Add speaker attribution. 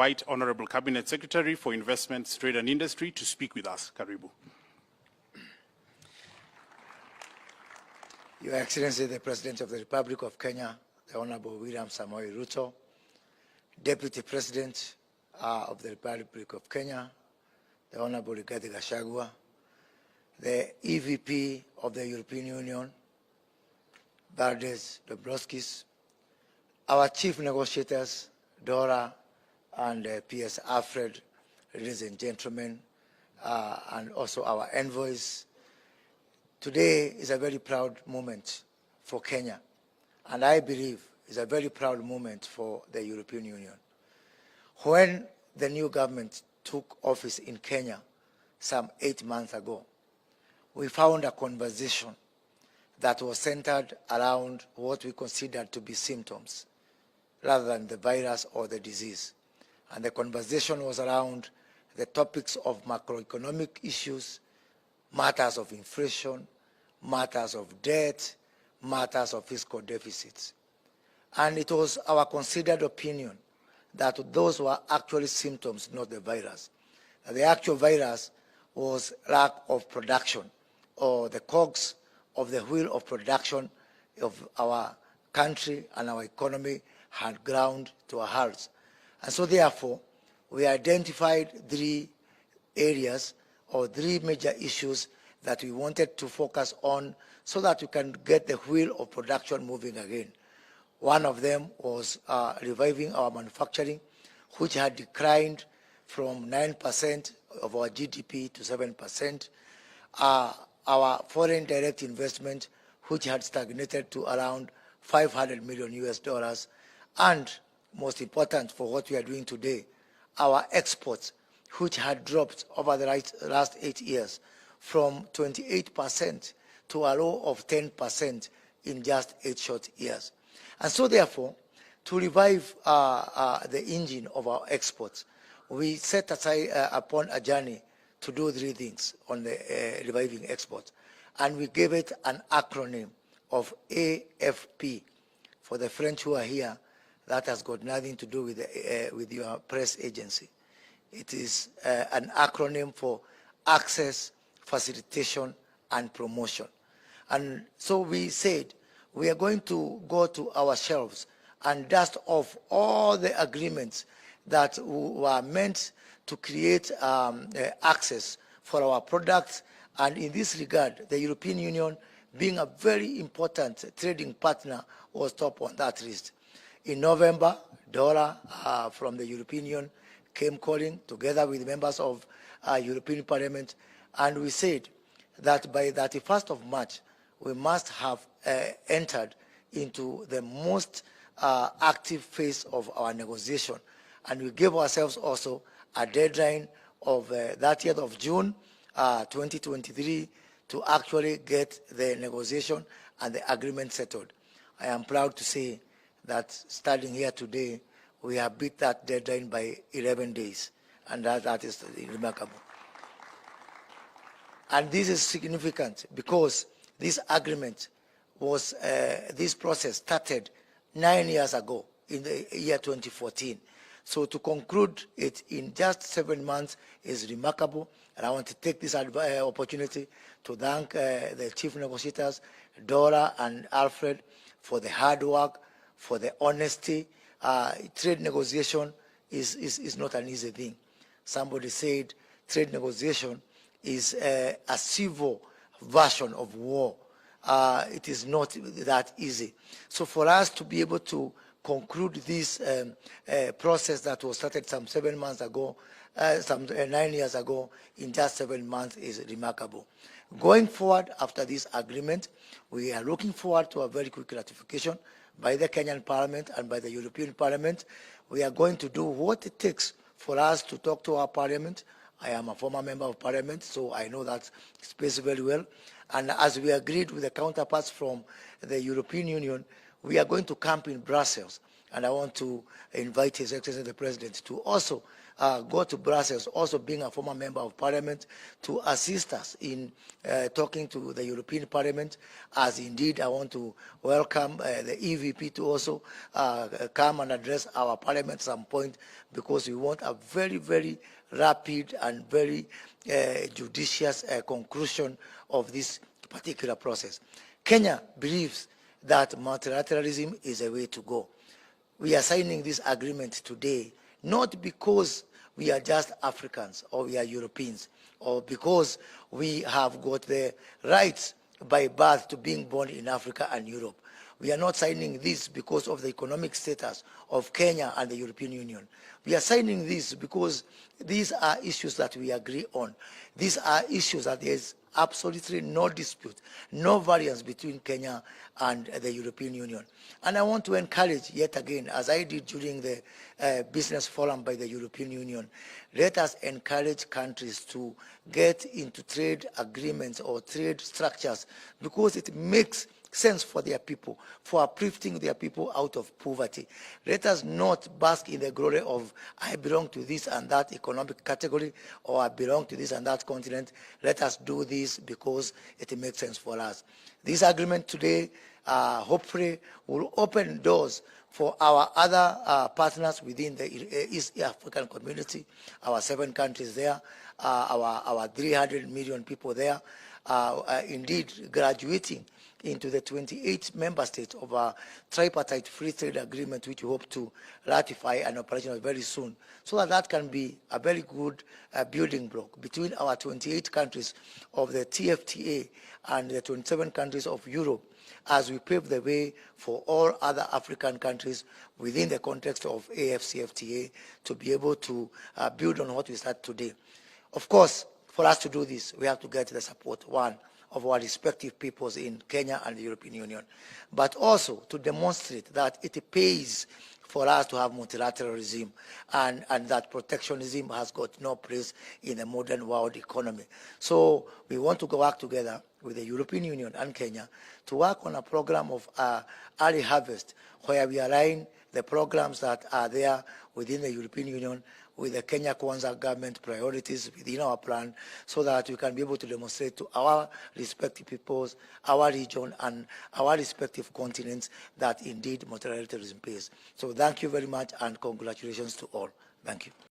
Speaker 1: Invite Honorable Cabinet Secretary for Investments, Trade and Industry to speak with us. Karibu.
Speaker 2: Your Excellency, the President of the Republic of Kenya, the Honorable William Samoei Ruto, Deputy President of the Republic of Kenya, the Honorable Rigathi Gachagua, the EVP of the European Union, Valdis Dombrovskis, our chief negotiators, Dora and PS Alfred, ladies and gentlemen, and also our envoys. Today is a very proud moment for Kenya, and I believe it's a very proud moment for the European Union. When the new government took office in Kenya some 8 months ago, we found a conversation that was centered around what we considered to be symptoms rather than the virus or the disease. And the conversation was around the topics of macroeconomic issues, matters of inflation, matters of debt, matters of fiscal deficits. And it was our considered opinion that those were actually symptoms, not the virus. The actual virus was lack of production, or the cogs of the wheel of production of our country and our economy had ground to a halt. And so therefore, we identified 3 areas or 3 major issues that we wanted to focus on so that we can get the wheel of production moving again. One of them was reviving our manufacturing, which had declined from 9% of our GDP to 7%. Our foreign direct investment, which had stagnated to around $500 million, and most important for what we are doing today, our exports, which had dropped over the last 8 years from 28% to a low of 10% in just 8 short years. And so therefore, to revive the engine of our exports, we set aside upon a journey to do 3 things on the reviving exports. And we gave it an acronym of AFP. For the French who are here, that has got nothing to do with your press agency. It is an acronym for Access, Facilitation, and Promotion. And so we said we are going to go to our shelves and dust off all the agreements that were meant to create access for our products. And in this regard, the European Union, being a very important trading partner, was top on that list. In November, Dora from the European Union came calling together with members of European Parliament, and we said that by 31st of March, we must have entered into the most active phase of our negotiation. And we gave ourselves also a deadline of 30th of June 2023 to actually get the negotiation and the agreement settled. I am proud to say that starting here today, we have beat that deadline by 11 days, and that is remarkable. And this is significant because this agreement was, this process started 9 years ago in the year 2014. So to conclude it in just 7 months is remarkable. And I want to take this opportunity to thank the chief negotiators, Dora and Alfred, for the hard work, for the honesty. Trade negotiation is not an easy thing. Somebody said trade negotiation is a civil version of war. It is not that easy. So for us to be able to conclude this process that was started some 7 months ago, 9 years ago, in just 7 months is remarkable. Going forward after this agreement, we are looking forward to a very quick ratification by the Kenyan Parliament and by the European Parliament. We are going to do what it takes for us to talk to our Parliament. I am a former member of Parliament, so I know that space very well. And as we agreed with the counterparts from the European Union, we are going to camp in Brussels And I want to invite His Excellency the President to also go to Brussels, also being a former member of Parliament, to assist us in talking to the European Parliament, as indeed I want to welcome the EVP to also come and address our Parliament at some point, because we want a very, very rapid and very judicious conclusion of this particular process. Kenya believes that multilateralism is a way to go. We are signing this agreement today, not because we are just Africans or we are Europeans, or because we have got the rights by birth to being born in Africa and Europe. We are not signing this because of the economic status of Kenya and the European Union. We are signing this because these are issues that we agree on. These are issues that there is absolutely no dispute, no variance between Kenya and the European Union. And I want to encourage, yet again, as I did during the business forum by the European Union, let us encourage countries to get into trade agreements or trade structures, because it makes sense for their people, for uplifting their people out of poverty. Let us not bask in the glory of, I belong to this and that economic category, or I belong to this and that continent. Let us do this because it makes sense for us. This agreement today hopefully will open doors for our other partners within the East African community, our 7 countries there, our 300 million people there, indeed graduating into the 28 member states of a tripartite free trade agreement, which we hope to ratify and operational very soon, so that that can be a very good building block between our 28 countries of the TFTA and the 27 countries of Europe, as we pave the way for all other African countries within the context of AFCFTA to be able to build on what we start today. Of course, for us to do this, we have to get the support, one, of our respective peoples in Kenya and the European Union, but also to demonstrate that it pays for us to have multilateralism, and that protectionism has got no place in the modern world economy. So we want to work together with the European Union and Kenya to work on a program of early harvest, where we align the programs that are there within the European Union with the Kenya Kwanza government priorities within our plan, so that we can be able to demonstrate to our respective peoples, our region, and our respective continents that indeed multilateralism pays. So thank you very much, and congratulations to all. Thank you.